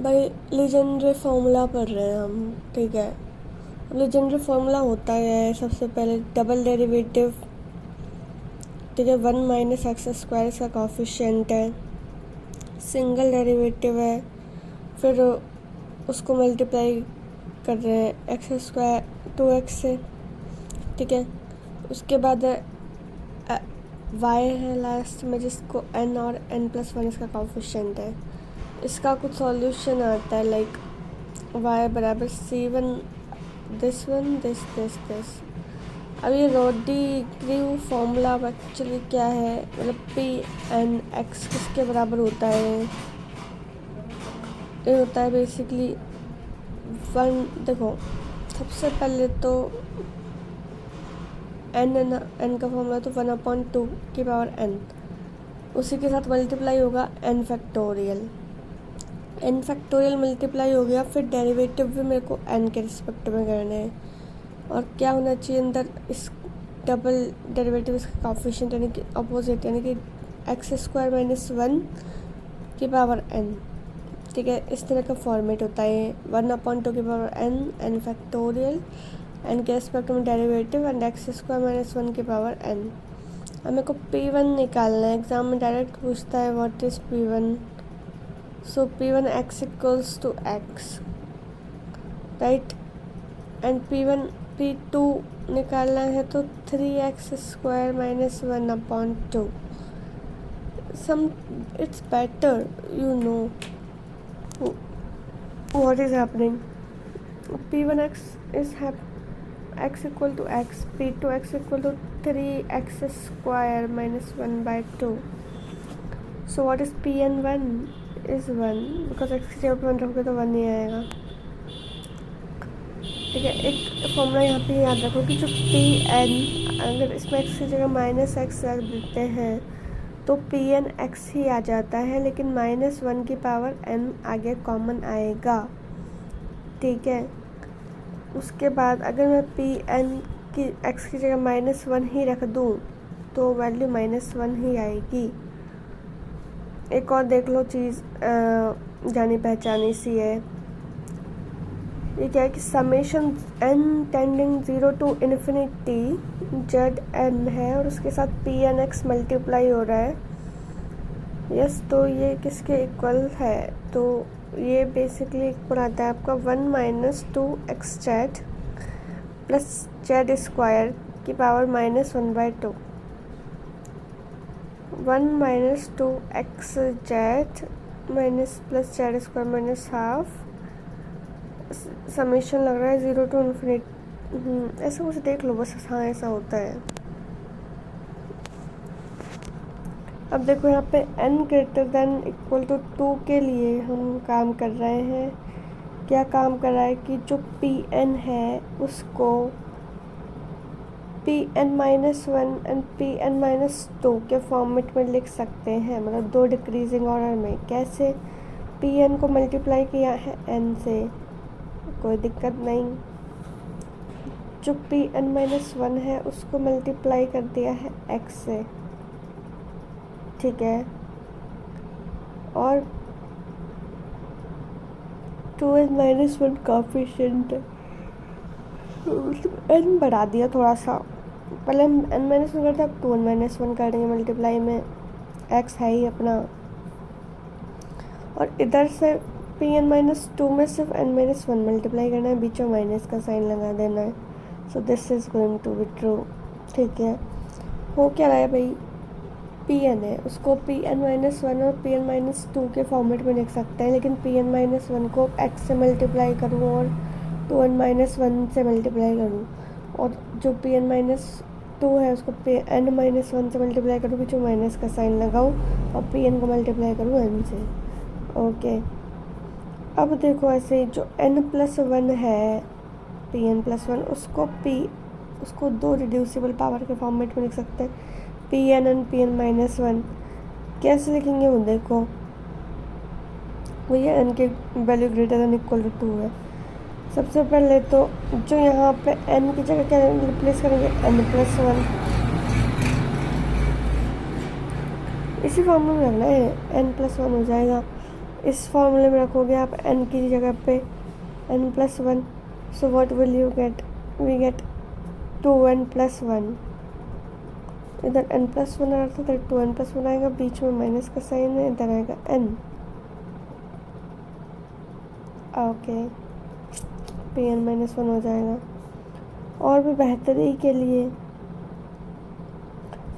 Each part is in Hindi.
भाई लीजेंड्री फार्मूला पढ़ रहे हैं हम। ठीक है, अब लीजेंड्री फार्मूला होता है सबसे पहले डबल डेरिवेटिव। ठीक है, 1 - x² इसका कॉफिशिएंट है। सिंगल डेरिवेटिव है, फिर उसको मल्टीप्लाई कर रहे हैं x² 2x से। ठीक है, उसके बाद y है लास्ट में, जिसको n और n+1 इसका कॉफिशिएंट है। इसका कुछ सॉल्यूशन आता है लाइक y बराबर c1 this one this this this. अब ये रोडी क्रीव फॉर्मूला एक्चुअली क्या है, मतलब p(n)x किसके बराबर होता है। ये होता है बेसिकली 1। देखो, सबसे पहले तो n का फॉर्मूला तो 1/2 की पावर n, उसी के साथ मल्टीप्लाई होगा n factorial. n factorial multiply हो गया, फिर डेरिवेटिव भी मेरे को n के रिस्पेक्ट में करना है। और क्या होना चाहिए अंदर, इस डबल डेरिवेटिव इसका कॉफिशिएंट यानी कि अपोजिट, यानी कि x² - 1 की पावर n। ठीक है, इस तरह का फॉर्मेट होता है 1/2 की पावर n फैक्टोरियल, n के रिस्पेक्ट में डेरिवेटिव एंड x² - 1 की पावर n। अब मेरे को p1 निकालना है, एग्जाम में डायरेक्ट पूछता है what is p1। So p1 x = x, right. And p2 निकालना है तो 3x² - 1/2। It's better, you know what is happening. p1x is x = x, p2x = 3x² - 1/2. So what is pn1 is 1, because x की जगह 1 रखोगे तो 1 ही आएगा। ठीक है, एक फॉर्मूला यहाँ पे याद रखो कि जो pn, अगर इसमें x की जगह -x रख देते हैं तो pn(x) ही आ जाता है, लेकिन -1 की पावर n आगे कॉमन आएगा। ठीक है, उसके बाद अगर मैं pn की x की जगह -1 ही रख दूँ तो वैल्यू -1 ही आएगी। एक और देख लो चीज़, जानी पहचानी सी है। ये क्या है कि summation n tending 0 to infinity zn है, और उसके साथ pnx मल्टीप्लाई हो रहा है। यस, तो ये किसके इक्वल है, तो ये बेसिकली इक्वल आता है आपका 1 - 2xz प्लस z² की power -1/2। 1 - 2xz plus z² -1/2 summation लग रहा है 0 to इन्फिनिटी। ऐसा कुछ देख लो बस, हाँ ऐसा होता है। अब देखो यहाँ पे n > 2 के लिए हम काम कर रहे हैं। क्या काम कर रहा है कि जो pn है उसको pn-1 एंड pn-2 के फॉर्मेट में लिख सकते हैं, मतलब 2 डिक्रीजिंग ऑर्डर में। कैसे, pn को मल्टीप्लाई किया है n से, कोई दिक्कत नहीं। जो pn-1 है उसको मल्टीप्लाई कर दिया है x से। ठीक है, और 2n - 1 कॉफिशिएंट है, n बढ़ा दिया थोड़ा सा। पहले हम n-1 करते, अब 2n - 1 करेंगे मल्टीप्लाई में, x है ही अपना। और इधर से pn-2 में सिर्फ n-1 मल्टीप्लाई करना है, बीच में माइनस का साइन लगा देना है। So this is going to be true. ठीक है, हो क्या रहा है भाई, pn है, उसको pn-1 और pn-2 के फॉर्मेट में लिख सकते हैं, लेकिन pn-1 को x से मल्टीप्लाई करूँ और 2n-1 से मल्टीप्लाई करूँ, और जो pn-2 है उसको n-1 से मल्टीप्लाई करूँ, बीच में माइनस का साइन लगाऊँ, और pn को मल्टीप्लाई करूँ n से। ओके, अब देखो ऐसे जो n+1 है, pn+1, उसको 2 रिड्यूसिबल पावर के फॉर्मेट में लिख सकते हैं, pn एंड pn-1। कैसे लिखेंगे वो देखो, भैया n की वैल्यू >= 2 है। सबसे पहले तो जो यहाँ पे n की जगह क्या रिप्लेस करेंगे, n+1। इसी फॉर्म में रखना है, n+1 हो जाएगा। इस फॉर्मूले में रखोगे आप n की जगह पे n+1, so what will you get, we get 2n+1। इधर n+1 आ रहा था, इधर 2n+1 आएगा, बीच में माइनस का साइन है, इधर आएगा n। ओके, Pn-1 हो जाएगा। और भी बेहतरी के लिए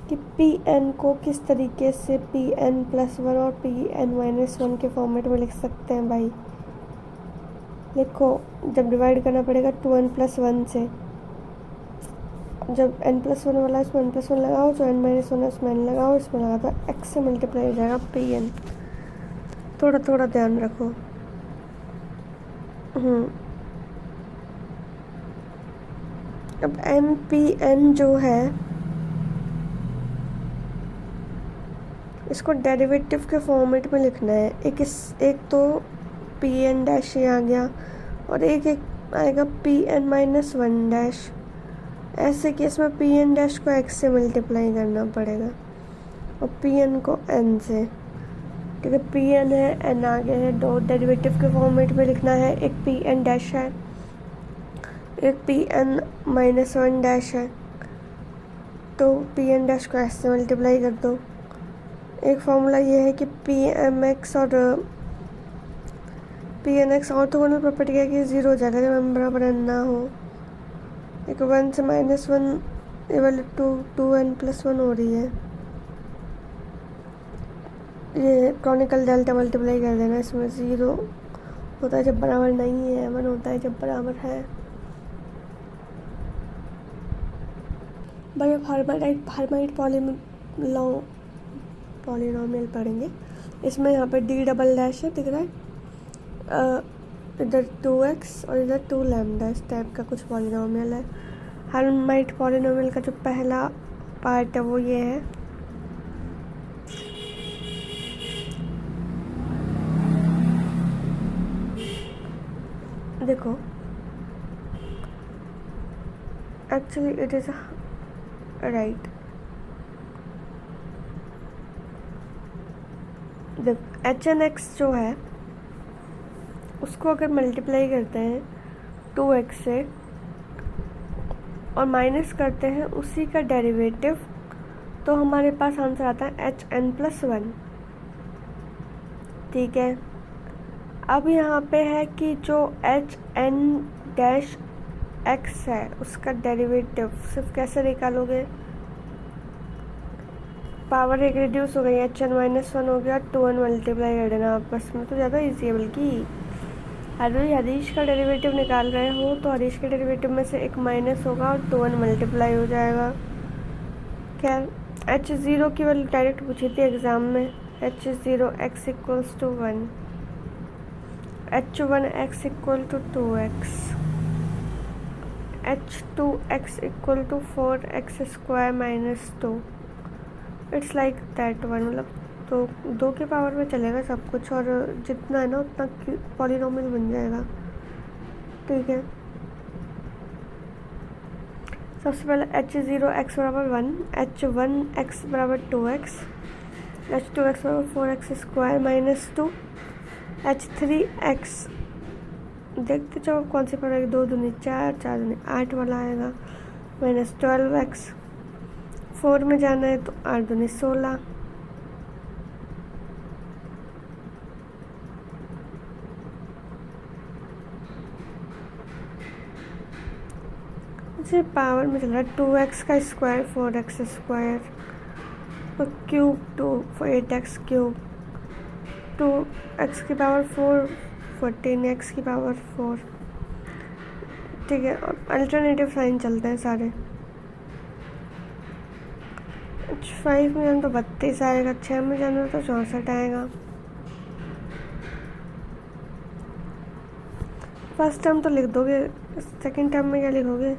कि Pn को किस तरीके से Pn+1 और Pn-1 के फॉर्मेट में लिख सकते हैं भाई। लिखो, जब डिवाइड करना पड़ेगा 2n+1 से, जब n+1 वाला इसमें n+1 लगाओ, जो n-1 है उसमें n लगाओ, इसमें लगा दो x से मल्टीप्लाई हो जाएगा Pn। थोड़ा थोड़ा ध्यान रखो। अब MPn जो है इसको डेरिवेटिव के फॉर्मेट में लिखना है। एक तो Pn' ये आ गया और एक आएगा Pn-1'। ऐसे केस में Pn' को x से मल्टीप्लाई करना पड़ेगा और Pn को n से, क्योंकि Pn है n आगे है, दो डेरिवेटिव के फॉर्मेट में लिखना है। एक Pn' है, एक Pn-1' है, तो Pn' को s से मल्टीप्लाई कर दो। एक फॉर्मूला ये है कि Pmx और Pnx ऑर्थोगोनल प्रॉपर्टी है कि 0 हो जाएगा जब m बराबर n ना हो। एक 1 से -1 इक्वल टू 2n+1 हो रही है। ये क्रॉनिकल डेल्टा मल्टीप्लाई कर देना, इसमें 0 होता है जब बराबर नहीं है, 1 होता है जब बराबर है। भाई अब हार्माइट पॉलिनोमियल पढ़ेंगे। इसमें यहाँ पे d" है, दिख रहा है, इधर 2x और इधर 2λ, इस टाइप का कुछ पॉलिनोमियल है। हार्माइट पॉलिनोमियल का जो पहला पार्ट है वो ये है। देखो, एक्चुअली इट इज़ राइट। देखो HNX जो है उसको अगर मल्टीप्लाई करते हैं 2x से और माइनस करते हैं उसी का डेरिवेटिव, तो हमारे पास आंसर आता है HN+1। ठीक है, अब यहाँ पे है कि जो HN-x है उसका डेरिवेटिव सिर्फ कैसे निकालोगे, पावर एक रिड्यूस हो गई, HN-1 हो गया, 2n मल्टीप्लाई कर देना आपस में, तो ज़्यादा ईजी है। बल्कि हरीश का डेरिवेटिव निकाल रहे हो तो हरीश के डेरिवेटिव में से एक माइनस होगा और 2n मल्टीप्लाई हो जाएगा। खैर, H0 की वैल्यू डायरेक्ट पूछी थी एग्ज़ाम में, H0x = 1, H1x = 2x, H2x = 4x² - 2। It's like that one, मतलब तो 2 के पावर में चलेगा सब कुछ, और जितना है ना उतना पॉलिनोमियल बन जाएगा। ठीक है, सबसे पहले H0x = 1, H1x = 2x, H2x = 4x² - 2, H3x देखते जाओ कौन सी पड़ेगी, 2 दूनी 4, 4 दूनी 8 वाला आएगा, -12x। 4 में जाना है तो 8 दूनी 16, इसे पावर में चल रहा है 2x का स्क्वायर 4x² और क्यूब 8x³, 2x की पावर 4, 14x की पावर 4। ठीक है, और अल्टरनेटिव साइन चलते हैं सारे। H5 में जाना तो 32 आएगा, 6 में जाना तो 64 आएगा। फर्स्ट टर्म तो लिख दोगे, सेकंड टर्म में क्या लिखोगे?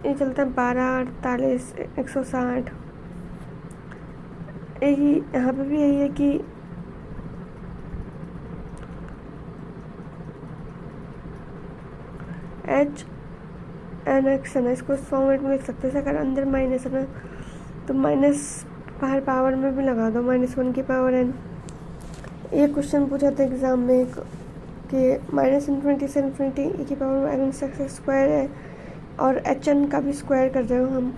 ये चलता है 12, 48, 160। यही यहाँ पे भी यही है कि HNX है ना, इसको इस फॉर्मेट में लिख सकते हैं। अगर अंदर माइनस है ना तो माइनस बाहर पावर में भी लगा दो -1 की पावर n। ये क्वेश्चन पूछा था एग्ज़ाम में कि -∞ से ∞ e की पावर -x स्क्वायर है और hn का भी स्क्वायर कर रहे हो हम,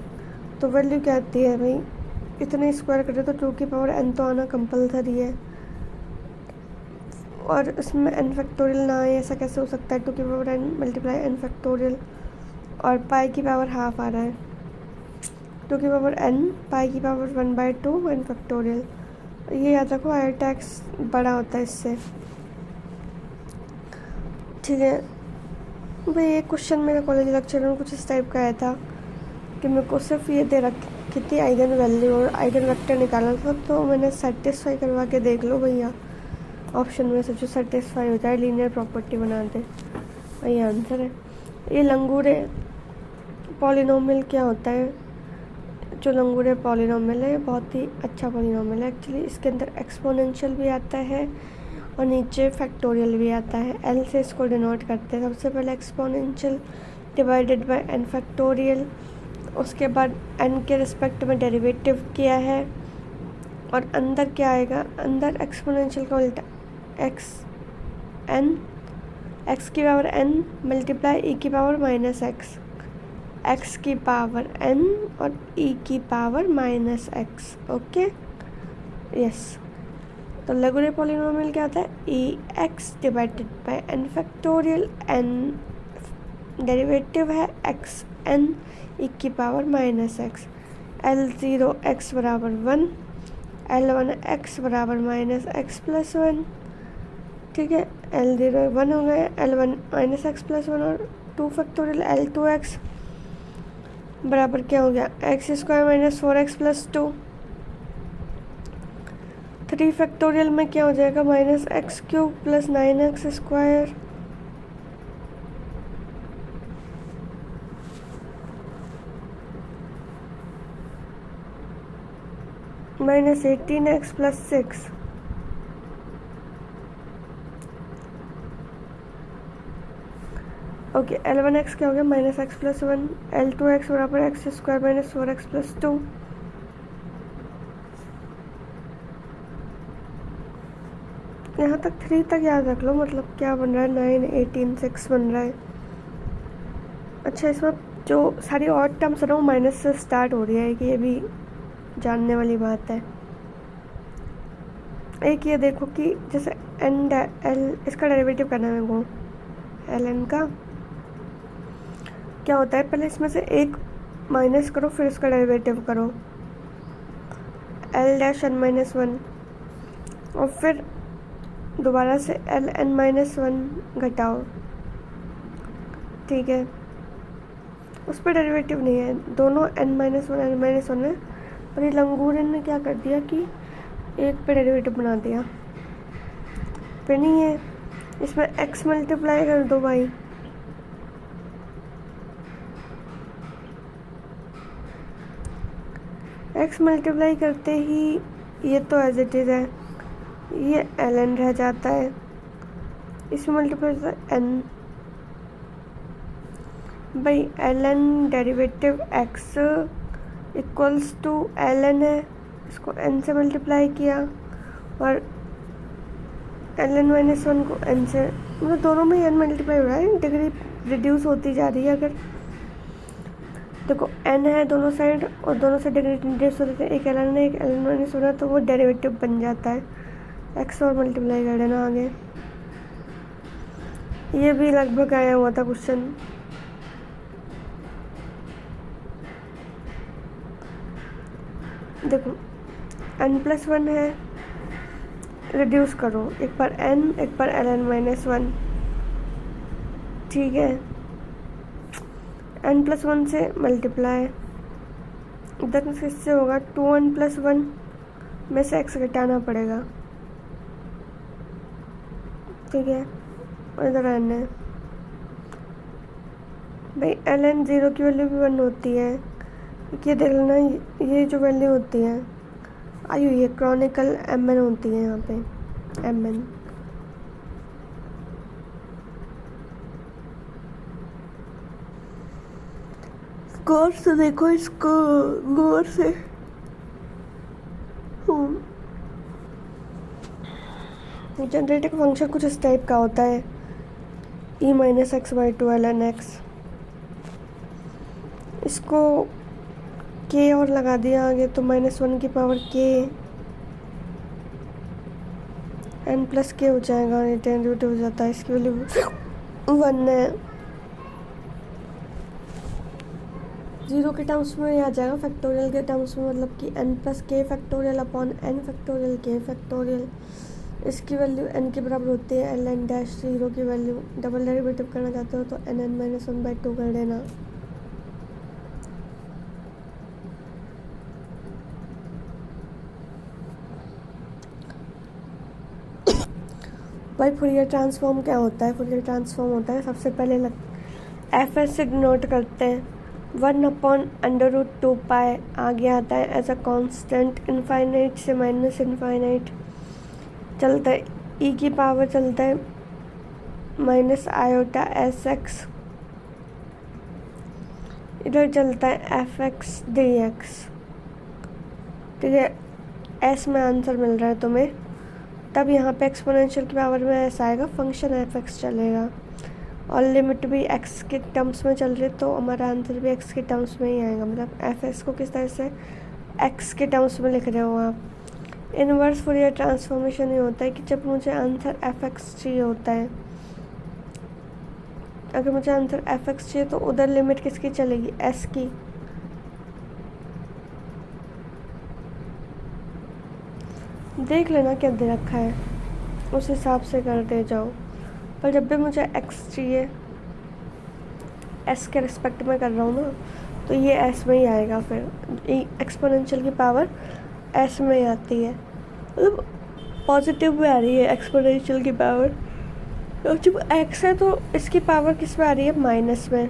तो वैल्यू क्या आती है भाई? इतने स्क्वायर कर रहे हो तो 2 की पावर n तो आना कंपलसरी है, और इसमें n फैक्टोरियल ना आए ऐसा कैसे हो सकता है? 2 की power n multiply n factorial, और पाई की पावर हाफ आ रहा है। 2 की पावर n पाई की पावर 1/2 n फैक्टोरियल। ये याद रखो, आयर टैक्स बड़ा होता है इससे, ठीक है भाई। ये क्वेश्चन मेरे कॉलेज लेक्चर में कुछ इस टाइप का आया था कि मेरे को सिर्फ ये दे रखी थी आइगन वैल्यू और आइगन वेक्टर निकालना था, तो मैंने सेटिस्फाई करवा के देख लो भैया, ऑप्शन में से जो सेटिस्फाई हो जाए, लीनियर प्रॉपर्टी बना दे, वही आंसर है। ये लंगूरे पॉलिनोमियल क्या होता है? जो लंगूरे पॉलिनोमियल है बहुत ही अच्छा पॉलिनोमियल है एक्चुअली। इसके अंदर एक्सपोनेंशियल भी आता है और नीचे फैक्टोरियल भी आता है। एल से इसको डिनोट करते हैं। सबसे पहले exponential divided by n factorial, उसके बाद एन के रिस्पेक्ट में डेरिवेटिव किया है, और अंदर क्या आएगा? अंदर एक्सपोनेंशियल का उल्टा एक्स की पावर n मल्टीप्लाई e की पावर -x, x की पावर n और e की पावर -x। Okay, yes. तो लैगुरे पॉलिनोमियल क्या होता है? E x divided by n factorial, n derivative है x n e की पावर -x, L0 x बराबर 1, L1 x बराबर -x प्लस 1, ठीक है। L0 1 हो गए, L1 -x प्लस 1 और 2 फैक्टोरियल L2x बराबर क्या हो गया? x square -4x plus 2। 3 factorial में क्या हो जाएगा? -x³ plus 9x square, -18x plus 6। Okay, L1x क्या हो गया? -x प्लस 1, L2x बराबर x स्क्वायर -4x प्लस 2। यहाँ तक 3 तक याद रख लो, मतलब क्या बन रहा है? 9 18 6 बन रहा है। अच्छा, इसमें जो सारी और टर्म्स है ना वो माइनस से स्टार्ट हो रही है, कि ये भी जानने वाली बात है। एक ये देखो कि जैसे एल इसका डेरिवेटिव करना है मेरे को, एल एन का क्या होता है? पहले इसमें से एक माइनस करो, फिर इसका डेरिवेटिव करो, L-n-1, और फिर दोबारा से Ln-1 घटाओ, ठीक है। उस पर डेरिवेटिव नहीं है, दोनों n-1 है, पर ये लंगूरन ने क्या कर दिया कि एक पे डेरिवेटिव बना दिया। फिर नहीं है, इसमें x मल्टीप्लाई कर दो भाई, x मल्टीप्लाई करते ही ये तो एज इट इज़ है, ये ln रह जाता है, इसमें मल्टीप्लाई n भाई, ln derivative x equals to ln है, इसको n से मल्टीप्लाई किया, और Ln-1 को n से, मतलब दोनों में n मल्टीप्लाई हो रहा है, डिग्री रिड्यूस होती जा रही है। अगर देखो n है दोनों साइड और दोनों से डिग्री रिड्यूस होती है, एक ln है एक Ln-1 है, तो वो डेरिवेटिव बन जाता है। x और मल्टीप्लाई कर देना आगे। ये भी लगभग आया हुआ था क्वेश्चन। देखो n+1 है, रिड्यूस करो, एक बार n एक बार Ln-1, ठीक है। n+1 से मल्टीप्लाई, इधर किससे होगा? 2n+1 में से x घटाना पड़ेगा, ठीक है, और इधर n है भाई। ln 0 की वैल्यू भी 1 होती है, ये देख लेना, ये जो वैल्यू होती है आयु, ये क्रॉनिकल mn होती है, यहाँ पे mn। गौर से देखो इसको, गौर से। जनरेटिंग फंक्शन कुछ इस टाइप का होता है, e minus x by 2 ln x। इसको k और लगा दिया आगे तो -1 की power k n plus k हो जाएगा, ये डेरिवेटिव हो जाता है, इसकी वैल्यू 1 है। 0 के टर्म्स में आ जाएगा, फैक्टोरियल के टर्म्स में, मतलब कि n plus k factorial upon n factorial k factorial. इसकी वैल्यू n के बराबर होती है ln डैश 0 की वैल्यू। डबल डेरिवेटिव करना चाहते हो तो nn-1/2 कर देना। भाई फुरियर ट्रांसफॉर्म क्या होता है? फुरियर ट्रांसफॉर्म होता है, सबसे पहले एफ एस से डिनोट करते हैं, 1/√2π आगे आता है एज अ कांस्टेंट, इनफाइनाइट से माइनस इनफाइनाइट चलता है, ई की पावर चलता है -i/(s)x, इधर चलता है f(x) dx। ठीक है, एस में आंसर मिल रहा है तुम्हें, तब यहाँ पे एक्सपोनेंशियल की पावर में ऐसा आएगा, फंक्शन f(x) चलेगा और लिमिट भी x के टर्म्स में चल रही है तो हमारा आंसर भी x के टर्म्स में ही आएगा। मतलब f(s) को किस तरह से x के टर्म्स में लिख रहे हो आप। इनवर्स फुरियर ट्रांसफॉर्मेशन ये होता है कि जब मुझे आंसर f(x) चाहिए होता है, अगर मुझे आंसर f(x) चाहिए तो उधर लिमिट किसकी चलेगी? s की। देख लेना क्या दे रखा है, उस हिसाब से कर दे जाओ। पर जब भी मुझे x चाहिए, s के रिस्पेक्ट में कर रहा हूँ ना, तो ये s में ही आएगा। फिर एक्सपोनेंशियल की पावर s में ही आती है, मतलब पॉजिटिव में आ रही है एक्सपोनेंशियल की पावर। और जब x है तो इसकी पावर किस में आ रही है? माइनस में।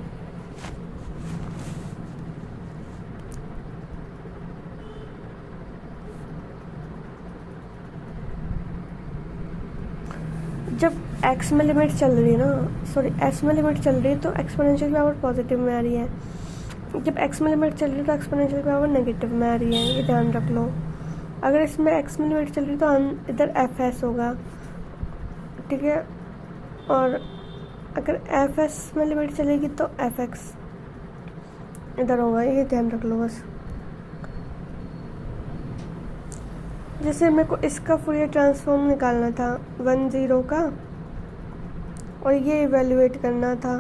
जब x में लिमिट चल रही है ना, सॉरी s में लिमिट चल रही है तो एक्सपोनेंशियल की पावर पॉजिटिव में आ रही है। जब x में लिमिट चल रही है तो एक्सपोनेंशियल की पावर नेगेटिव में आ रही है, ये ध्यान रख लो। अगर इसमें x में लिमिट चल रही है तो इधर fs होगा, ठीक है, और अगर fs में लिमिट चलेगी तो fx इधर होगा, ये ध्यान रख लो बस। जैसे मेरे को इसका फुरियर ट्रांसफॉर्म निकालना था 1-0 का, और ये इवेल्युएट करना था,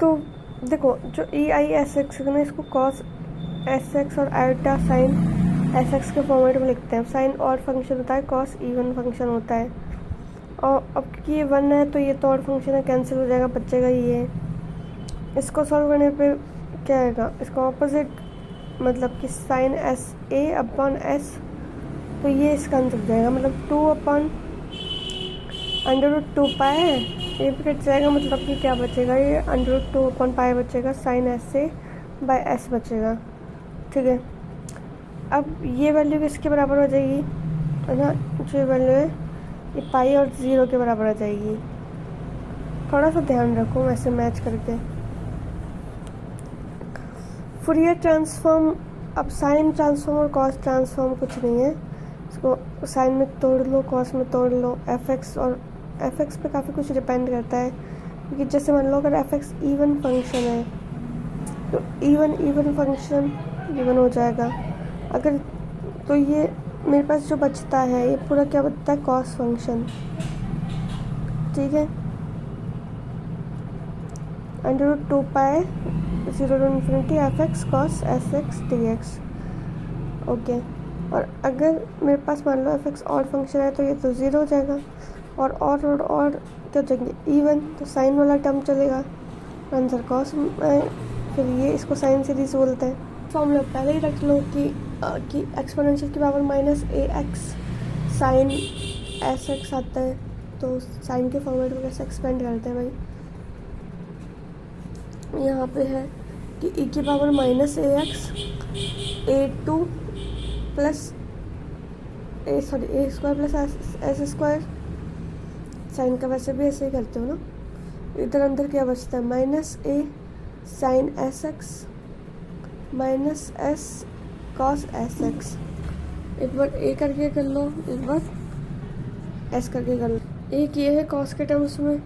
तो देखो जो EI/SX है ना, इसको cos SX और आयोटा साइन SX के फॉर्मेट में लिखते हैं। साइन और फंक्शन होता है, cos इवन फंक्शन होता है। और अब क्योंकि ये 1 है तो ये तो और फंक्शन है, कैंसिल हो जाएगा, बचेगा ये। इसको सॉल्व करने पे क्या आएगा? इसका ऑपोजिट, मतलब कि साइन SA/S, तो ये इसका आंसर हो जाएगा, मतलब 2/√2π है, ये भी कट जाएगा, मतलब कि क्या बचेगा? ये √2/π बचेगा, साइन SA/S बचेगा। ठीक है, अब ये वैल्यू किसके बराबर हो जाएगी? है ना, जो वैल्यू है ये पाई और 0 के बराबर हो जाएगी। थोड़ा सा ध्यान रखो वैसे मैच करके। फुरियर ट्रांसफॉर्म, अब साइन ट्रांसफॉर्म और कॉस ट्रांसफॉर्म कुछ नहीं है, इसको साइन में तोड़ लो, कॉस में तोड़ लो। fx और fx पे काफ़ी कुछ डिपेंड करता है, क्योंकि जैसे मान लो अगर fx इवन फंक्शन है तो इवन फंक्शन इवन हो जाएगा। अगर तो ये मेरे पास जो बचता है ये पूरा क्या बचता है? Cos function. ठीक है, √2π 0 to infinity fx cos sx dx। Okay, और अगर मेरे पास मान लो fx ऑड फंक्शन है तो ये तो 0 हो जाएगा, और क्या हो जाएंगे? इवन, तो साइन वाला टर्म चलेगा, आंसर कॉस में, फिर ये इसको साइन सीरीज बोलते हैं। फॉर्मूला पहले ही रख लो कि एक्सपोनेंशियल की पावर -ax साइन sx आता है, तो साइन के फॉर्मेट में कैसे एक्सपेंड करते हैं भाई? यहाँ पे है कि e की power -ax a2 plus a² plus s²। Sine का वैसे भी ऐसे ही करते हो ना। इधर अंदर क्या बचता है? -a sine sx -s cos s x. एक बार ए करके कर लो, एक बार एस करके कर लो। एक ये है कॉस के टर्म्स में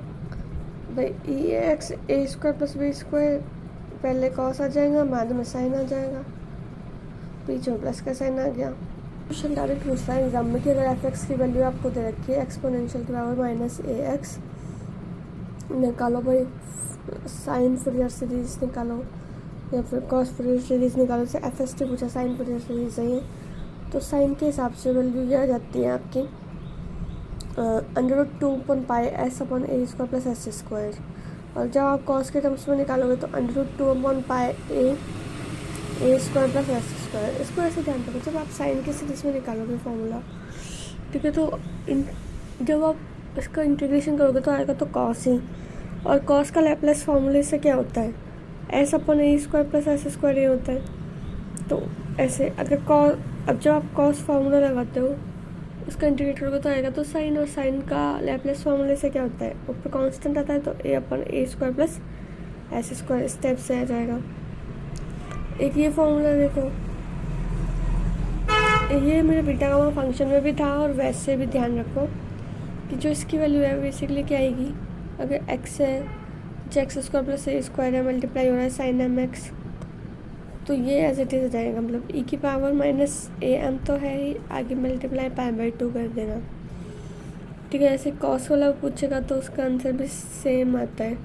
भाई ई एक्स ए स्क्वायर प्लस बी स्क्वायर, पहले कॉस आ जाएगा बाद में साइन आ जाएगा, बीच में प्लस का साइन आ गया। क्वेश्चन डायरेक्ट पूछता है एग्जाम में कि अगर एफ एक्स की वैल्यू आपको दे रखी है एक्सपोनेंशियल की पावर माइनस ए एक्स, निकालो भाई साइन फूरियर सीरीज निकालो या फिर कॉस फूरियर सीरीज निकालो। से एफ एस टी पूछा, साइन फूरियर सीरीज है ये, तो साइन के हिसाब से वैल्यू ये आ जाती है आपकी √2 प्लस एस स्क्वायर। और जब आप कॉस के टर्म्स में निकालोगे तो √2 ए स्क्वायर प्लस एस स्क्वायर। इसको ऐसे ध्यान रखो, जब आप साइन के सीरीज में निकालोगे फॉर्मूला, ठीक है, तो जब आप इसका इंटीग्रेशन करोगे तो आएगा तो कॉस ही, और कॉस का लैप्लेस फॉर्मूले से क्या होता है S/A square plus s square, ये होता है। तो ऐसे अगर अब जब आप कॉस फार्मूला लगाते हो उसका इंटीग्रेट करोगे तो आएगा तो साइन, और साइन का लैप्लेस फार्मूले से क्या होता है, ऊपर कांस्टेंट आता है तो A/A square plus s square step से आ जाएगा। एक ये फॉर्मूला देखो, ये मेरे बीटा गामा फंक्शन में भी था, और वैसे भी ध्यान रखो कि जो इसकी वैल्यू है बेसिकली क्या आएगी, अगर x है जो एक्स स्क्वायर प्लस ए स्क्वायर है मल्टीप्लाई हो रहा है साइन एम एक्स, तो ये एज इट इज़ आ जाएगा, मतलब e की पावर माइनस ए एम तो है ही, आगे मल्टीप्लाई π/2 कर देना, ठीक है। ऐसे कॉस वाला पूछेगा तो उसका आंसर भी सेम आता है,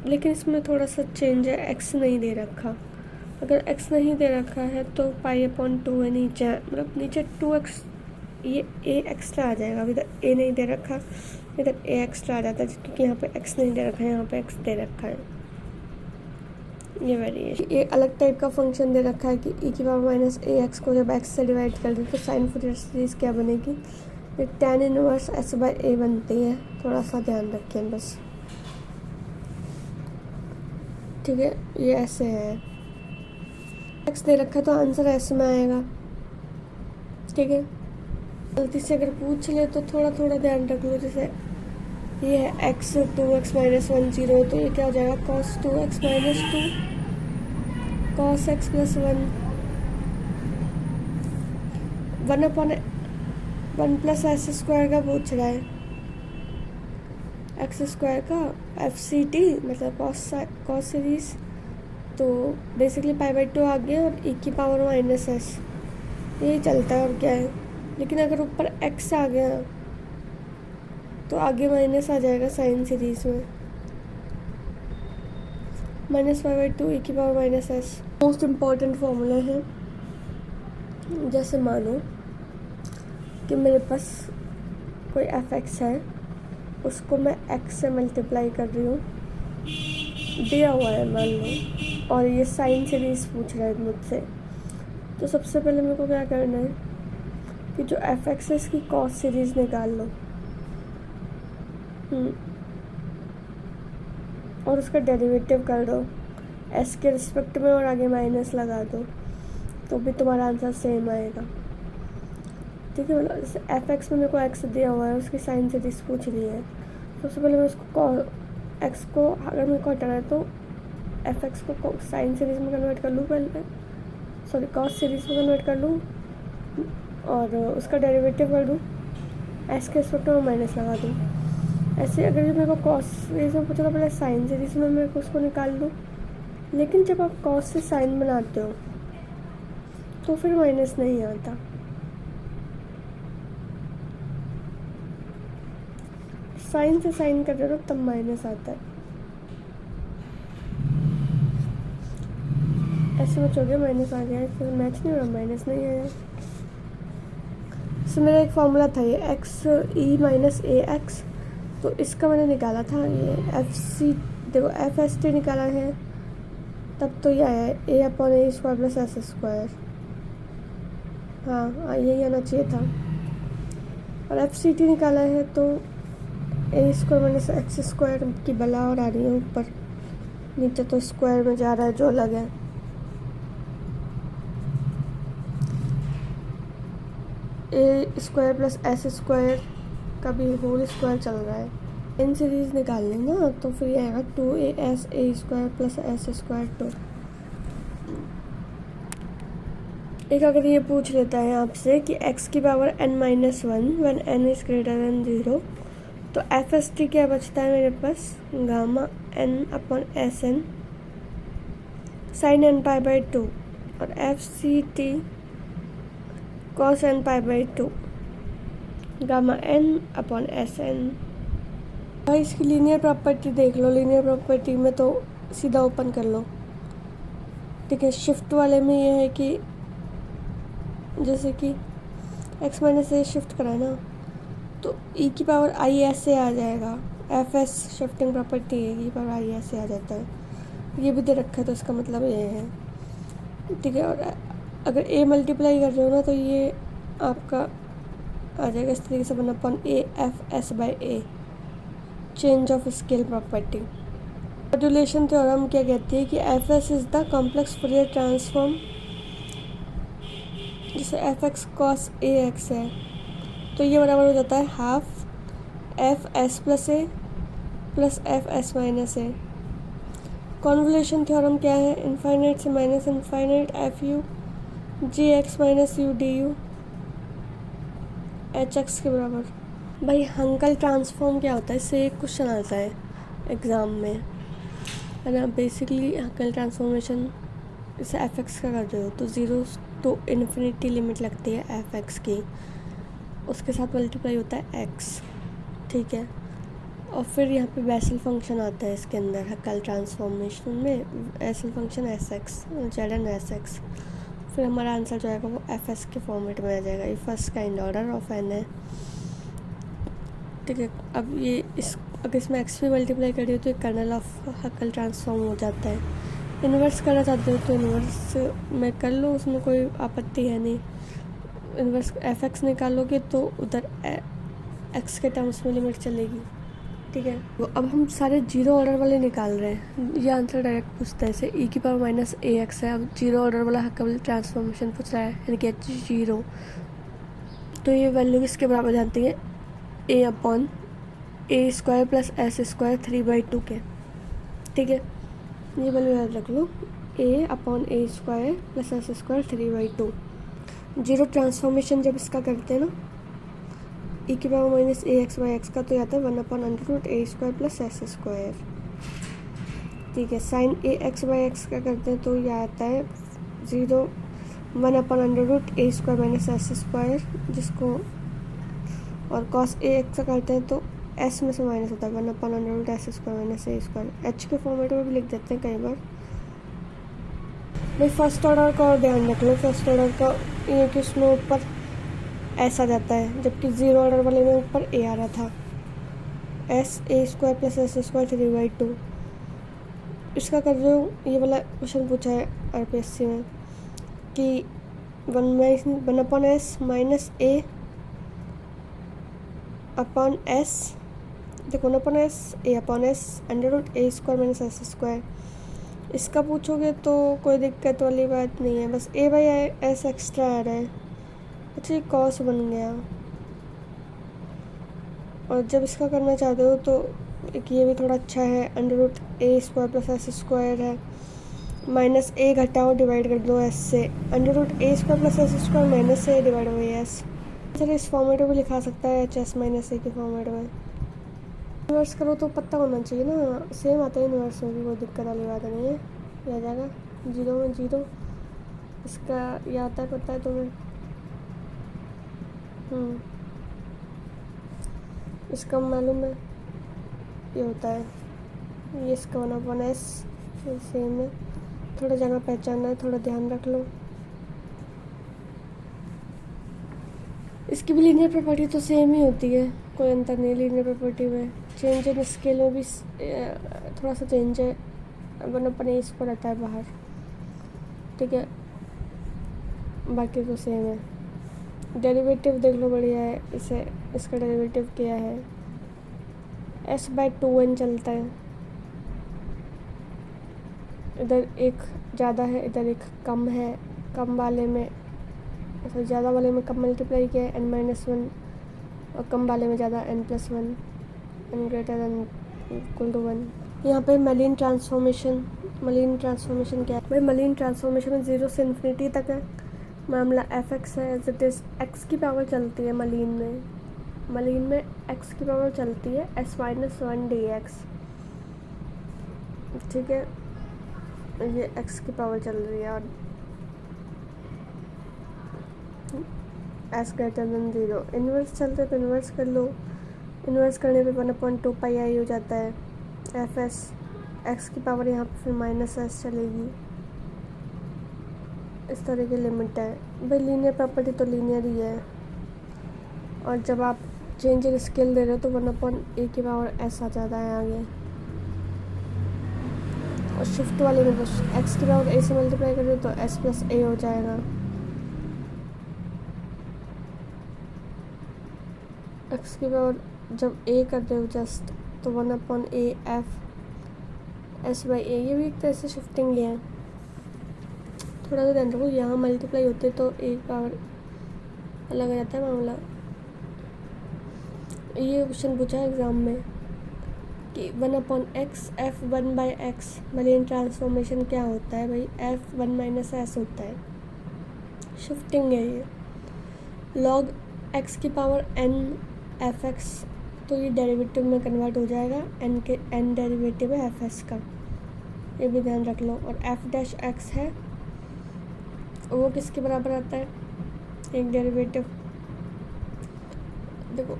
लेकिन इसमें थोड़ा सा चेंज है, x नहीं दे रखा। अगर x नहीं दे रखा है तो π/2 है नीचे, मतलब नीचे 2x, ये a एक्स्ट्रा आ जाएगा। इधर a नहीं दे रखा, इधर a एक्स्ट्रा आ जाता है, क्योंकि यहाँ पे x नहीं दे रखा है, यहाँ पे x दे रखा है। ये वेरिएशन, ये अलग टाइप का फंक्शन दे रखा है कि e की पावर माइनस ए एक्स को जब x से डिवाइड कर दे तो साइन फूरियर सीरीज क्या बनेगी, ये tan इनवर्स s/a बनती है। थोड़ा सा ध्यान रखें बस, ठीक है। ये ऐसे है, x दे रखा है तो आंसर s में आएगा, ठीक है। गलती से अगर पूछ ले तो थोड़ा थोड़ा ध्यान रख लो, जैसे ये है x 2x माइनस 1 0, तो ये क्या हो जाएगा cos 2x minus 2 cos x plus 1 plus s square का पूछ रहा है, एक्स स्क्वायर का FCT मतलब कॉस सीरीज, तो बेसिकली π/2 आ गया और e की पावर माइनस एस, यही चलता है और क्या है। लेकिन अगर ऊपर x आ गया तो आगे माइनस आ जाएगा साइन सीरीज में, माइनस π/2 e की power minus S. Most important formula है, जैसे मानो कि मेरे पास कोई f(x) है, उसको मैं x से मल्टीप्लाई कर रही हूँ, दिया हुआ है मान लो, और ये साइन सीरीज पूछ रहा है मुझसे। तो सबसे पहले मेरे को क्या करना है कि जो f(x) है इसकी कॉस सीरीज निकाल लो, और उसका डेरिवेटिव कर दो s के रिस्पेक्ट में, और आगे माइनस लगा दो, तो भी तुम्हारा आंसर सेम आएगा, ठीक है। मतलब जैसे f(x) में मेरे को x दिया हुआ है, उसकी साइन सीरीज पूछ ली है, सबसे पहले मैं उसको x को अगर मेरे को हटाना है तो f(x) को साइन सीरीज में कन्वर्ट कर लूँ पहले, सॉरी कॉस सीरीज में कन्वर्ट कर लूँ, और उसका डेरिवेटिव कर दूँ, s के रिस्पेक्ट में माइनस लगा दूँ। ऐसे अगर मेरे को कॉस सीरीज में पूछा तो पहले साइन सीरीज में मेरे को उसको निकाल दूँ, लेकिन जब आप कॉस से साइन बनाते हो तो फिर माइनस नहीं आता, साइन से साइन कर रहे हो तब माइनस आता है। ऐसे बचोगे माइनस आ गया, फिर मैच नहीं हो रहा, माइनस नहीं आया। इसमें मेरा एक फॉर्मूला था ये x(e माइनस ए एक्स), तो इसका मैंने निकाला था, ये देखो FST निकाला है, तब तो ये आया है A/A square plus s square, हाँ यही आना चाहिए था। और FCT निकाला है तो a square minus x square की बला और आ रही है ऊपर, नीचे तो स्क्वायर में जा रहा है जो अलग है। a square plus s square का भी होल स्क्वायर चल रहा है, इन सीरीज निकाल लेंगे तो फिर ये आएगा 2as a square plus s square 2। एक अगर ये पूछ लेता है आपसे कि x की power n minus one one n is greater than 0, तो एफ एस टी क्या बचता है मेरे पास, gamma n upon s n sine n pi by 2 और f c t cos n pi by 2 gamma n upon s n. भाई इसकी लीनियर प्रॉपर्टी देख लो, लीनियर प्रॉपर्टी में तो सीधा ओपन कर लो। ठीक है, शिफ्ट वाले में ये है कि जैसे कि x माइनस ए शिफ्ट करा ना, तो e की पावर आई ऐसे आ जाएगा। एफ एस शिफ्टिंग प्रॉपर्टी है, e की पावर आई ऐसे आ जाता है। ये भी दे रखा है तो इसका मतलब ये है। ठीक है, और अगर a मल्टीप्लाई कर रहे हो ना तो ये आपका आ जाएगा इस तरीके से, 1/a/f(s/a), change of scale property. Modulation theorem क्या कहती है कि f s is the complex Fourier transform, जैसे f x cos a x है तो ये बराबर हो जाता है half f s plus a plus f s minus a. Convolution theorem क्या है, इनफाइनाइट से minus infinite f u g x minus u d u h x के बराबर। भाई हंकल ट्रांसफॉर्म क्या होता है, इससे एक क्वेश्चन आता है एग्ज़ाम में, है ना। बेसिकली हंकल ट्रांसफॉर्मेशन जैसे एफ एक्स का कर रहे हो तो 0 to इन्फिनिटी लिमिट लगती है एफ एक्स की, उसके साथ मल्टीप्लाई होता है एक्स। ठीक है, और फिर यहाँ पे बेसल फंक्शन आता है इसके अंदर हंकल ट्रांसफॉर्मेशन में, Bessel function s x z n s x. फिर हमारा आंसर जो आएगा वो एफ एस के फॉर्मेट में आ जाएगा। ये first kind order of n है। ठीक है, अब ये इस अगर इसमें एक्स भी मल्टीप्लाई करिए तो ये कर्नल ऑफ हंकल ट्रांसफॉर्म हो जाता है। इन्वर्स करना चाहते हो तो इन्वर्स में कर लो, उसमें कोई आपत्ति है नहीं। इन्वर्स एफ एक्स निकालोगे तो उधर एक्स के टर्म्स में लिमिट चलेगी। ठीक है, तो अब हम सारे जीरो ऑर्डर वाले निकाल रहे हैं। ये आंसर डायरेक्ट पूछता है, जैसे ई की पावर माइनस ए एक्स है, अब जीरो ऑर्डर वाला हंकल ट्रांसफॉर्मेशन पूछ रहा है, यानी कि एच जीरो। तो ये वैल्यू किसके बराबर जानती है, a upon a square plus s square 3/2 के। ठीक है, ये वैल्यू याद रख लो, a upon a square plus s square 3/2। Zero transformation जब इसका करते हैं ना, ई की power minus a x by x का, तो आता है 1/√a square plus s square. ठीक है, sine a x by x का करते हैं तो यह आता है 1/√a square minus S square, जिसको और कॉस ए एक्स का करते हैं तो एस में से माइनस होता है 1/√s स्क्वायर माइनस ए स्क्वायर। एच के फॉर्मेट में भी लिख देते हैं कई बार। भाई फर्स्ट ऑर्डर का और ध्यान रख लो, फर्स्ट ऑर्डर का ये कि उसमें ऊपर एस आ जाता है, जबकि जीरो ऑर्डर वाले में ऊपर ए आ रहा था, S A square plus s square 3/2। इसका कर रहे हो, ये वाला क्वेश्चन पूछा है RPSC में कि 1/s माइनस ए अपॉन एस, देखो 1/s A upon S √a square minus S square. इसका पूछोगे तो कोई दिक्कत वाली बात नहीं है, बस a बाई एस एक्स्ट्रा आ रहा है। अच्छा, ये कॉस बन गया। और जब इसका करना चाहते हो तो एक ये भी थोड़ा अच्छा है, √a square plus s square है, माइनस ए घटाओ डिवाइड कर दो एस से, √a square plus s square minus A divide by S. चलिए इस फॉर्मेट में भी लिखा सकता है एच एस माइनस ए के फॉर्मेट में। इन्वर्स करो तो पता होना चाहिए ना, सेम आता है इन्वर्स में भी, कोई दिक्कत वाली बात नहीं है। यह आ जाएगा 0 में 0, इसका यह आता है, पता है तुम्हें। इसका मालूम है, ये होता है, ये इसका 1/s सेम है। थोड़ा जगह पहचानना है, थोड़ा ध्यान रख लो। इसकी भी लीनियर प्रॉपर्टी तो सेम ही होती है, कोई अंतर नहीं लीनियर प्रॉपर्टी में। चेंज इन स्केल में भी थोड़ा सा चेंज है, 1/a पर रहता है बाहर। ठीक है, बाकी तो सेम है। डेरिवेटिव देख लो, बढ़िया है। इसे इसका डेरिवेटिव क्या है, s/2n चलता है। इधर एक ज़्यादा है, इधर एक कम है, कम वाले में ज़्यादा वाले में कम मल्टीप्लाई किया है n-1, और कम वाले में ज़्यादा n+1, n greater than equal to 1। यहाँ पे मलीन ट्रांसफॉर्मेशन क्या है भाई, मलीन ट्रांसफॉर्मेशन में 0 से इन्फिनिटी तक है, मामला एफ एक्स है एज इट इज़ एक्स की पावर चलती है मलीन में एक्स की पावर चलती है s-1 dx। ठीक है, ये एक्स की पावर चल रही है और s>0। इन्वर्स चलते तो इन्वर्स कर लो, इन्वर्स करने पे 1/2 पाई आई हो जाता है एफ एस। एक्स की पावर यहाँ पे फिर -s चलेगी। इस तरह की लिमिट है भाई। लीनियर प्रॉपर्टी तो लीनियर ही है, और जब आप चेंज इन स्केल दे रहे हो तो 1/a की पावर s आ जाता है आगे। और शिफ्ट वाले में तो x की पावर a से मल्टीप्लाई कर रहे हो तो s+a हो जाएगा। x की पावर जब a कर रहे हो जस्ट तो 1/a f s/a। ये भी एक तरह से शिफ्टिंग ही है। थोड़ा सा ध्यान रखो, यहाँ मल्टीप्लाई होते तो एक पावर अलग आ जाता है मामला। ये क्वेश्चन पूछा है एग्ज़ाम में कि 1/x f 1/x मलीन ट्रांसफॉर्मेशन क्या होता है भाई। f 1 - s होता है, शिफ्टिंग है ये। log x की पावर n f x, तो ये डेरिवेटिव में कन्वर्ट हो जाएगा। n डेरिवेटिव है f s का, ये भी ध्यान रख लो। और f'(x) है वो किसके बराबर आता है, एक डेरिवेटिव देखो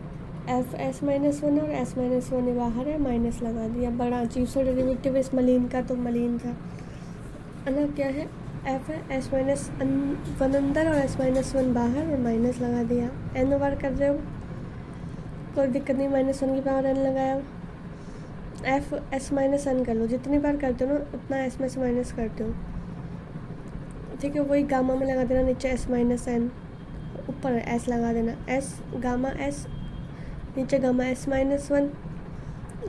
f s-1 और s-1 बाहर है, माइनस लगा दिया। बड़ा अजीब सा डेरिवेटिव इस मलीन का, तो मलीन था अलग क्या है, f है s-1 अंदर और s-1 बाहर और माइनस लगा दिया। n बार कर रहे हो कोई दिक्कत नहीं, -1 की पावर n लगाया। f s-n कर लो, जितनी बार करते हो ना उतना s में से माइनस करते हो। ठीक है, वही गामा में लगा देना नीचे s-n, ऊपर s लगा देना s गामा s, नीचे gamma s-1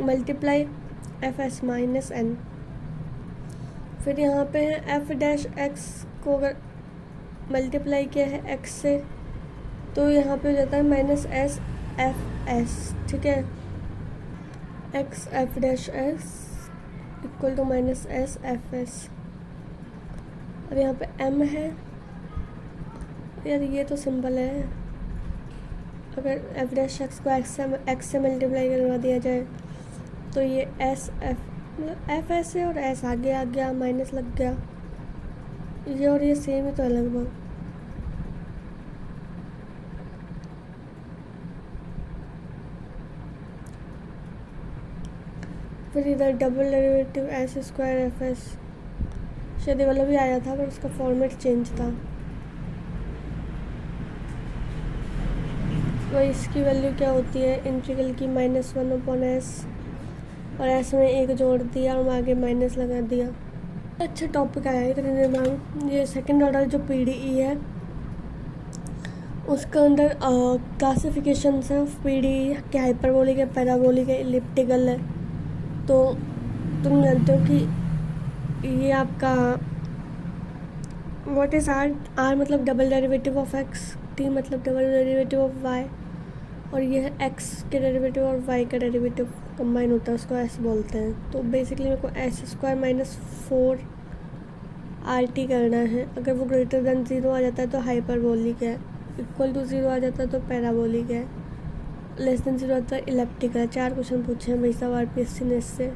multiply f s-n। फिर यहाँ पे है f'(x) को अगर मल्टीप्लाई किया है x से तो यहाँ पे हो जाता है -s f s। ठीक है, x f'(x) equal to -s f s। अब यहाँ पे m है यार, ये तो सिंपल है। अगर f'(x) को x से मल्टीप्लाई करवा दिया जाए तो ये s f मतलब f s है और s आगे आ गया, माइनस लग गया। ये और ये सेम ही तो है लगभग। फिर इधर double derivative s² f s, शायद ये वाला भी आया था पर उसका फॉर्मेट चेंज था। तो इसकी वैल्यू क्या होती है, इंटीग्रल की -1/s और s में 1 जोड़ दिया और आगे माइनस लगा दिया। अच्छा टॉपिक आया है इतने देर बाद। ये सेकंड ऑर्डर जो PDE है उसका अंदर क्लासिफिकेशन है ऑफ PDE कि हाइपरबोलिक है, पैराबोलिक है, इलिप्टिकल है। तो तुम जानते हो कि ये आपका व्हाट इज़ आर मतलब double derivative of x, t मतलब डबल डेरिवेटिव ऑफ y, और ये है x के डेरिवेटिव और y का डेरिवेटिव कंबाइन होता है, उसको s बोलते हैं। तो बेसिकली मेरे को s² - 4rt करना है। अगर वो ग्रेटर देन 0 आ जाता है तो हाइपरबोलिक है, इक्वल टू 0 आ जाता है तो पैराबोलिक है, लेस देन 0 आता है इलिप्टिकल है। 4 क्वेश्चन पूछे हैं भाई साहब RPSC ने इससे।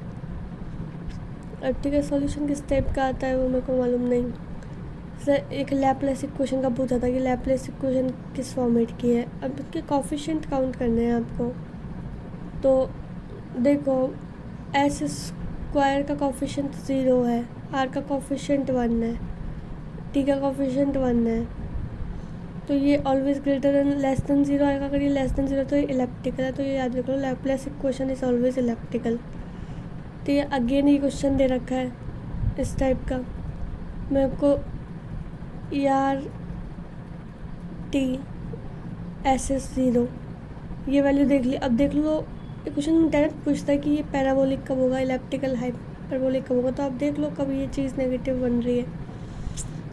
अब ठीक है, सॉल्यूशन किस टाइप का आता है वो मेरे को मालूम नहीं। सर एक लैपलेस इक्वेशन का पूछा था कि लैपलेस इक्वेशन किस फॉर्मेट की है। अब इसके कोफिशिएंट काउंट करने हैं आपको। तो देखो s² का कोफिशिएंट 0 है, r का कोफिशिएंट 1 है, t का कोफिशिएंट 1 है। तो ये always greater than less than 0 आएगा। अगर ये लेस देन 0 तो ये इलिप्टिकल है, तो ये याद रख लो, Laplace equation is always elliptical. तो ये अगेन ये क्वेश्चन दे रखा है इस टाइप का। मेरे को यार t s/0 ये वैल्यू देख ली। अब देख लो ये क्वेश्चन डायरेक्ट पूछता है कि ये पैराबोलिक कब होगा, इलिप्टिकल हाइपरबोलिक कब होगा। तो आप देख लो कब ये चीज़ नेगेटिव बन रही है।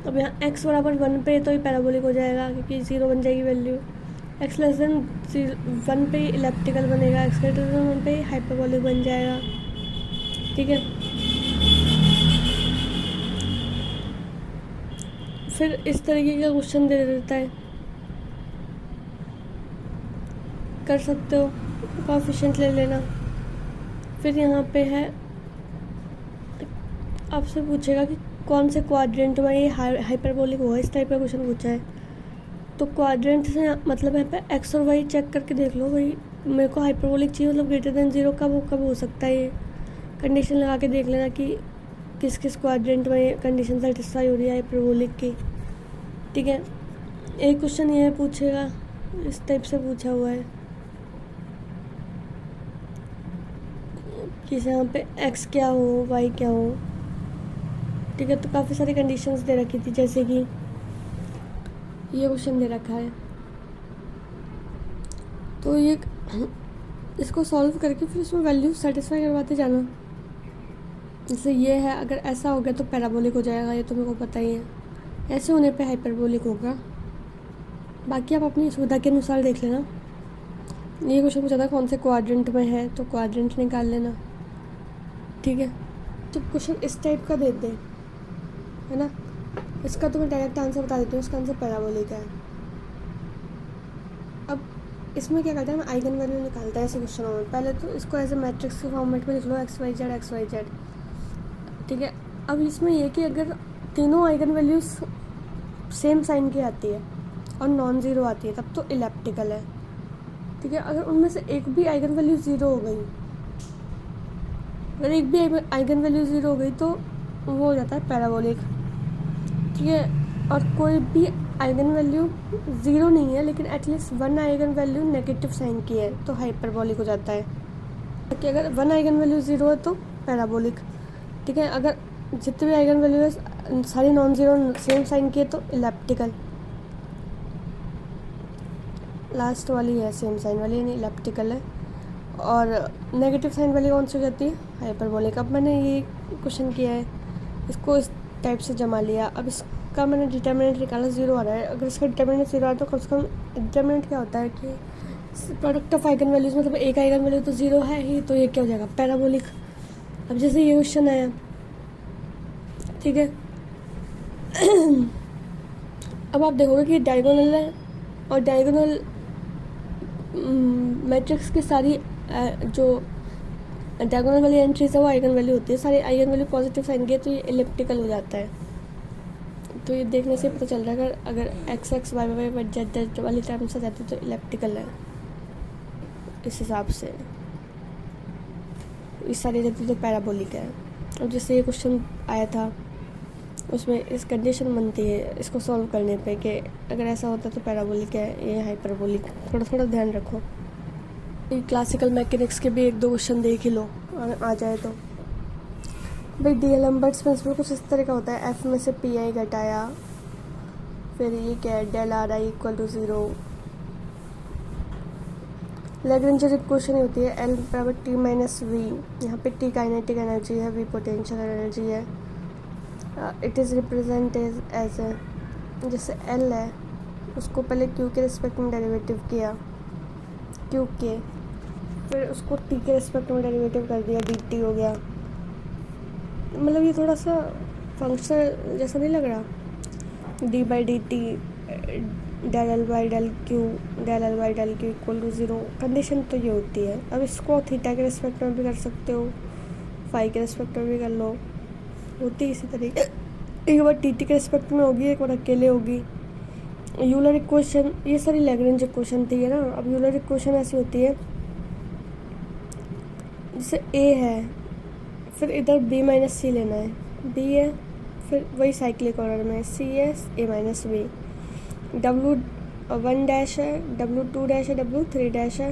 अब यहाँ x बराबर 1 पे तो ये पैराबोलिक हो जाएगा क्योंकि 0 बन जाएगी वैल्यू। x लेस देन 1 पे इलिप्टिकल बनेगा, x ग्रेटर देन 1 पे हाइपरबोलिक बन जाएगा। ठीक है, फिर इस तरीके का क्वेश्चन दे देता है, कर सकते हो, कोएफिशिएंट ले लेना। फिर यहाँ पे है, आपसे पूछेगा कि कौन से क्वाड्रेंट में ये हाइपरबोलिक होगा, इस टाइप का क्वेश्चन पूछा है। तो क्वाड्रेंट से मतलब यहाँ पे एक्स और वाई चेक करके देख लो भाई, मेरे को हाइपरबोलिक चाहिए, मतलब ग्रेटर देन 0 कब हो सकता है, ये कंडीशन लगा के देख लेना कि किस किस क्वाड्रेंट में ये कंडीशन सेटिस्फाई हो रही है हाइपरबोलिक की। ठीक है, एक क्वेश्चन ये पूछेगा, इस टाइप से पूछा हुआ है कि यहाँ पे एक्स क्या हो, वाई क्या हो। ठीक है, तो काफ़ी सारी कंडीशंस दे रखी थी, जैसे कि ये क्वेश्चन दे रखा है। तो ये इसको सॉल्व करके फिर इसमें वैल्यू सेटिस्फाई करवाते जाना। जैसे ये है, अगर ऐसा हो गया तो पैराबोलिक हो जाएगा, ये तो मेरे को पता ही है। ऐसे होने पे हाइपरबोलिक होगा। बाकी आप अपनी सुविधा के अनुसार देख लेना। ये क्वेश्चन पूछा था कौन से क्वाड्रेंट में है, तो क्वाड्रेंट निकाल लेना। ठीक है, तो क्वेश्चन इस टाइप का दे दे, है ना, इसका तो मैं डायरेक्ट आंसर बता देती हूँ, इसका आंसर पैराबोलिक है। अब इसमें क्या करता है, मैं आइगन वैल्यू निकालता है ऐसे क्वेश्चनों में। पहले तो इसको एज ए मैट्रिक्स के फॉर्मेट में लिख लो, एक्स वाई जेड। ठीक है, अब इसमें यह कि अगर तीनों आइगन वैल्यूज सेम साइन की आती है और नॉन ज़ीरो आती है तब तो इलेप्टिकल है। ठीक है, अगर उनमें से एक भी आइगन वैल्यू ज़ीरो हो गई, अगर एक भी आइगन वैल्यू ज़ीरो हो गई तो वो हो जाता है पैराबोलिक। ठीक है, और कोई भी आइगन वैल्यू ज़ीरो नहीं है लेकिन at least one eigen value negative sign की है तो हाइपरबोलिक हो जाता है। कि अगर वन आइगन वैल्यू ज़ीरो है तो पैराबोलिक। ठीक है, अगर जितने भी आइगन वैल्यू है सारी नॉन ज़ीरो सेम साइन की है तो इलेप्टिकल। लास्ट वाली है सेम साइन वाली, यानी इलेप्टिकल है। और नेगेटिव साइन वाली कौन सी हो जाती है, हाइपरबोलिक। अब मैंने ये क्वेश्चन किया है, इसको इस टाइप से जमा लिया। अब इसका मैंने डिटर्मिनेंट निकाला, ज़ीरो आ रहा है। अगर इसका डिटर्मिनेंट ज़ीरो आ रहा है तो कम से कम डिटर्मिनेंट क्या होता है कि प्रोडक्ट ऑफ आइगन वैल्यूज़, मतलब एक आइगन वैल्यू तो ज़ीरो है ही, तो ये क्या हो जाएगा, पैराबोलिक। अब जैसे ये क्वेश्चन आया, ठीक है अब आप देखोगे कि डायगोनल है और डायगोनल मैट्रिक्स की सारी जो डायगोनल वाली एंट्रीज है वो आइगन वैल्यू होती है, सारी आइगन वैल्यू पॉजिटिव साइन की है तो ये इलिप्टिकल हो जाता है। तो ये देखने से पता चल रहा है अगर x x y y y z z वाली टर्म्स आ जाती है तो इलिप्टिकल है। इस हिसाब से इस सारी जाती तो पैराबोलिक है। और जैसे ये क्वेश्चन आया था उसमें इस कंडीशन बनती है इसको सॉल्व करने पे कि अगर ऐसा होता तो पैराबोलिक है, ये हाइपरबोलिक। थोड़ा थोड़ा ध्यान रखो। क्लासिकल मैकेनिक्स के भी एक दो क्वेश्चन देख ही लो आ जाए तो। भाई डीएलम्बर्ट्स प्रिंसिपल कुछ इस तरह का होता है, एफ में से पी आई घटाया, फिर ये क्या है, del r i equal to zero. Lagrange equation होती है एल बराबर टी माइनस वी। यहाँ पे टी काइनेटिक एनर्जी है, वी पोटेंशियल एनर्जी है। इट इज़ रिप्रेजेंट एज जैसे एल है उसको पहले क्यू के रिस्पेक्ट में डेरिवेटिव किया, क्यू के, फिर उसको टी के रिस्पेक्ट में डेरिवेटिव कर दिया, डी टी हो गया। मतलब ये थोड़ा सा फंक्शन जैसा नहीं लग रहा, d by d t del l by del q, del l by del q equal to zero. Condition तो ये होती है। अब इसको थीटा के रिस्पेक्ट में भी कर सकते हो, फाई के रिस्पेक्ट में भी कर लो, होती है इसी तरीके। एक बार टी टी के रिस्पेक्ट में होगी, एक बार अकेले होगी। यूलर इक्वेशन, ये सारी लैग्रेंज इक्वेशन थी है ना। अब यूलर इक्वेशन ऐसी होती है जैसे ए है, फिर इधर बी माइनस सी लेना है, बी है, फिर वही साइक्लिक ऑर्डर में सी है, ए माइनस बी, डब्लू वन डैश है, डब्लू टू डैश है, डब्लू थ्री डैश है।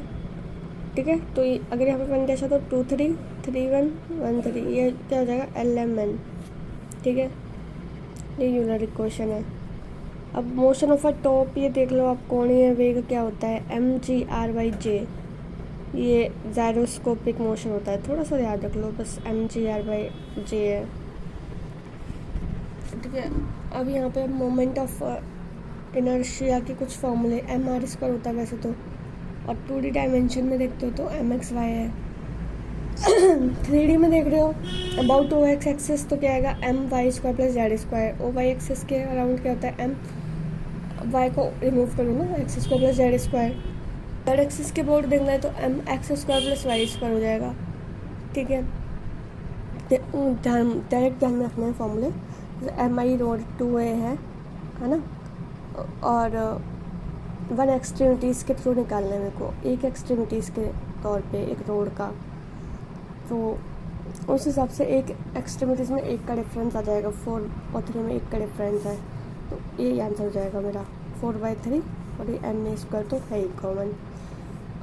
ठीक है, तो अगर यहाँ पे वन डैश है तो two three, three one, one three, ये क्या हो जाएगा, एल एम एन। ठीक है, ये यूलर इक्वेशन है। अब मोशन ऑफ अ टॉप, ये देख लो आप, कोणीय वेग क्या होता है, एम जी आर वाई जे, ये जायरोस्कोपिक मोशन होता है, थोड़ा सा याद रख लो बस, एम जी आर वाई जे है। ठीक है, अब यहाँ पे मोमेंट ऑफ इनर्शिया के कुछ फॉर्मूले, एम आर स्क्वायर होता है वैसे तो, और 2D डायमेंशन में देखते हो तो एम एक्स वाई है। 3D में देख रहे हो अबाउट ओ एक्स एक्सिस तो क्या आएगा m y square plus z square. O y axis के अराउंड क्या होता है एम वाई को रिमूव करो ना x square plus z square. Z axis के बोर्ड देखना है तो m x square plus y square हो जाएगा। ठीक है, डायरेक्ट ध्यान में रखना है फॉर्मूले। एम आई रोड 2a है ना, और वन एक्सट्रीमिटीज़ के थ्रू निकालना है मेरे को, एक एक्सट्रीमिटीज़ के तौर पे एक रोड का, तो उस हिसाब से एक एक्सट्रीमिटीज़ में एक का डिफरेंस आ जाएगा। 4 और 3 में एक का डिफरेंस है, तो ये आंसर हो जाएगा मेरा 4/3 और ये एम ए स्क्वायर तो है ही कॉमन।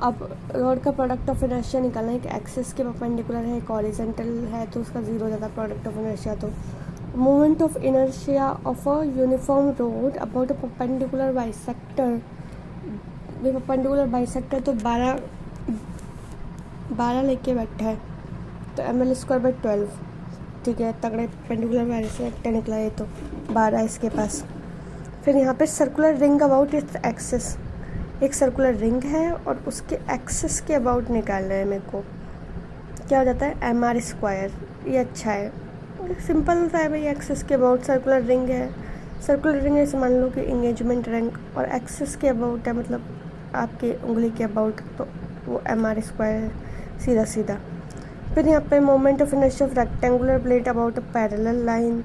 अब रोड का प्रोडक्ट ऑफ इनर्शिया निकालना है कि एक्सिस के परपेंडिकुलर है, एक हॉरिजॉन्टल है तो उसका 0 हो जाता है प्रोडक्ट ऑफ इनर्शिया। तो moment of inertia of a uniform road about a perpendicular bisector, ये परपेंडिकुलर बाइसेक्टर तो 12 लेके बैठा है तो ml स्क्वायर बाई 12। ठीक है, तगड़े परपेंडिकुलर बाइसेक्टर निकला है तो 12 इसके पास। फिर यहाँ पे circular ring about its axis, एक सर्कुलर रिंग है और उसके एक्सिस के अबाउट निकालना है मेरे को। क्या हो जाता है एम आर स्क्वायर, ये अच्छा है, सिंपल सा है भाई। एक्सिस के अबाउट सर्कुलर रिंग है, सर्कुलर रिंग ऐसे मान लो कि इंगेजमेंट रिंग, और एक्सिस के अबाउट है मतलब आपके उंगली के अबाउट, तो वो एम आर स्क्वायर है सीधा सीधा। फिर यहाँ पे moment of inertia of rectangular plate about a parallel line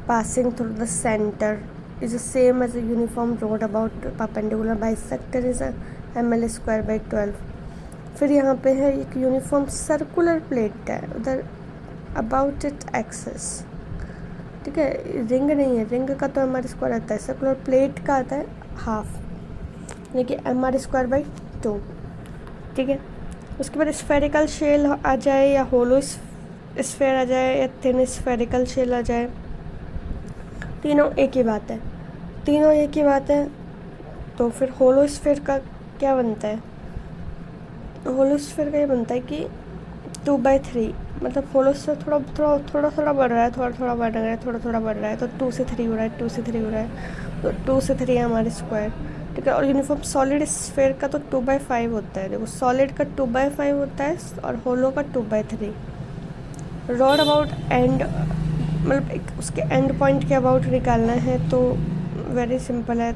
passing through the centre is the same as a uniform road about perpendicular bisector is a ml square by 12। फिर यहाँ पे है एक यूनिफॉर्म सर्कुलर प्लेट है उधर अबाउट इट एक्सिस। ठीक है, रिंग नहीं है, रिंग का तो एम आर स्क्वायर आता है, सर्कुलर प्लेट का आता है हाफ, यानी कि एम आर स्क्वायर बाई 2। ठीक है, उसके बाद स्फेरिकल शेल आ जाए या होलो स्फेयर आ जाए या थिन स्फेरिकल शेल आ जाए, तीनों एक ही बात है, तीनों एक ही बात है। तो फिर होलो स्फेयर का क्या बनता है, होलो स्फेयर का ये बनता है कि 2/3, मतलब होलो से थोड़ा बढ़ रहा है, थोड़ा बढ़ रहा है, थोड़ा बढ़ रहा है, तो 2 से 3 हो रहा है, 2 से 3 हो रहा है, तो 2 से 3 है हमारे स्क्वायर। ठीक है, और यूनिफॉर्म सॉलिड स्फेयर का तो 2/5 होता है। देखो सॉलिड का 2/5 होता है और होलो का 2/3। रॉड अबाउट एंड, मतलब उसके एंड पॉइंट के अबाउट निकालना है तो वेरी सिंपल है,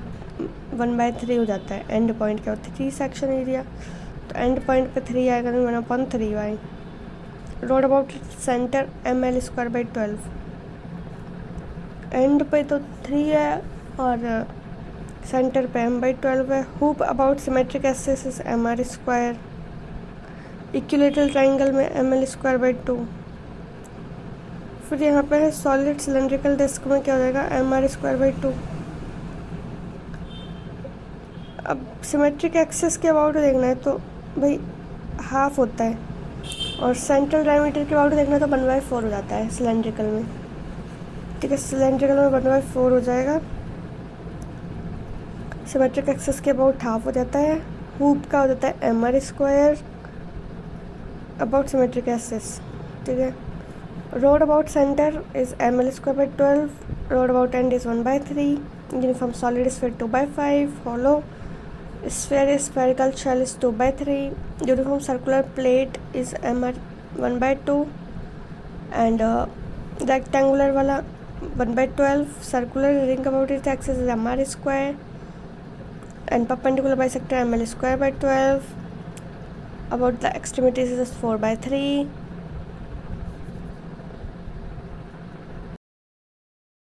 1/3 हो जाता है। एंड पॉइंट क्या होता है 3 सेक्शन एरिया, तो एंड पॉइंट पे 3 आएगा तो 1/3y। Road about centre ml square by 12, and पे तो 3 है और सेंटर पे m/12 है। Hoop about symmetric axis is mr square, equilateral triangle में ml स्क्वायर बाई 2। फिर यहाँ पे है सॉलिड सिलेंड्रिकल डिस्क में क्या हो जाएगा mr स्क्वायर बाई 2। अब सिमेट्रिक एक्सिस के अबाउट देखना है तो भाई हाफ होता है, और सेंट्रल डायमीटर के अबाउट देखना है तो 1/4 हो जाता है सिलेंड्रिकल में। ठीक है, सिलेंड्रिकल में 1/4 हो जाएगा, सिमेट्रिक एक्सिस के अबाउट हाफ हो जाता है। हुप का हो जाता है mr square about symmetric axis. ठीक है, road about centre is ml square by 12, road about and is 1/3, uniform solid sphere 2/5, hollow sphere is spherical shell is 2/3, uniform circular plate is mr 1/2 and rectangular वाला 1/12, circular ring about its axis is mr square and perpendicular bisector ml square by 12, about the extremities is 4/3,